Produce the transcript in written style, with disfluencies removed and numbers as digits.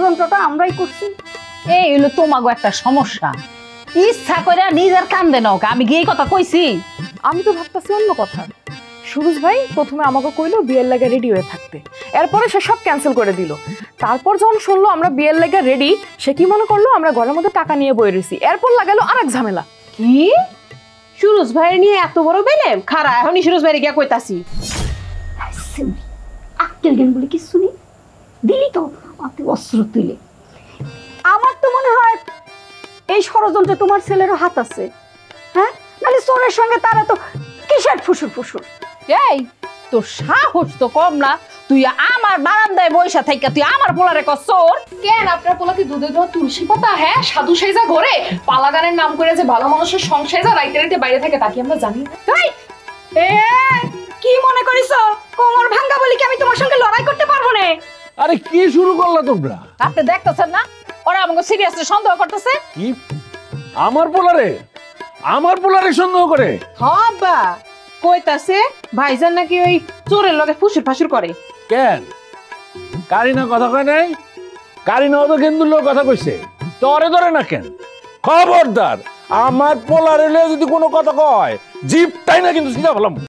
ষড়যন্ত্রটা আমরাই করছি। এই হলো তোমাগো একটা সমস্যা, ইচ্ছা করে নিজের কান্দে নাও। আমি গিয়ে কথা কইছি? আমি তো ভাবতেছি অন্য কথা। সুরজ ভাই প্রথমে আমাকে কইলো বিয়ের লাগে রেডি হয়ে থাকতে, এরপরে সে সব ক্যান্সেল করে দিল। তারপর যখন শুনলো আমরা বিয়ের লাগে রেডি, সে কি মনে করলো আমরা ঘরের মধ্যে টাকা নিয়ে বই রয়েছি। এরপর লাগালো আরেক ঝামেলা। কি সুরজ ভাইয়ের নিয়ে এত বড় বেলেম? খারা এখনই সুরজ ভাইয়ের গিয়া কইতাছি। আক্কেল জ্ঞান বলে কিছু নেই, দিলি তো আপনি অস্ত্র তুলে। আমার তো মনে হয় এই ষড়যন্ত্রে তোমার ছেলেরও হাত আছে। হ্যাঁ, মানে চোরের সঙ্গে তারা তো কিসের ফুসুর ফুসুর। এই তোর সাহস তো কম না, তুই আমার বারান্দায় বইসা থাইকা তুই আমার পোলারে কস চোর? কেন আপনার পোলাকে দুধে দেওয়া তুলসী পাতা? হ্যাঁ, সাধু সাইজা ঘরে পালা গানের নাম করে যে ভালো মানুষের সংসার যা রাইতে রাইতে বাইরে থাকে তা কি আমরা জানি না? কি মনে করিস কোমর ভাঙ্গা বলি কি আমি তোমার সঙ্গে লড়াই করতে পারবো না? আরে কি শুরু করলা তোমরা? আপনি দেখতেছেন না ওরা আমাকে সিরিয়াসলি সন্দেহ করতেছে? কি আমার পোলারে সন্দেহ করে? হবা কইতাছে ভাইজান নাকি ওই চোরের লগে ফুসুর ফাসুর করে। কেন কারিনা কথা কয় নাই? কারিনাও তো গেন্দুর লোক কথা কইছে, তরে ধরে না কেন? খবরদার আমার পোলারে যদি কোনো কথা কয় জিপটাই না কিন্তু সিধা বললাম।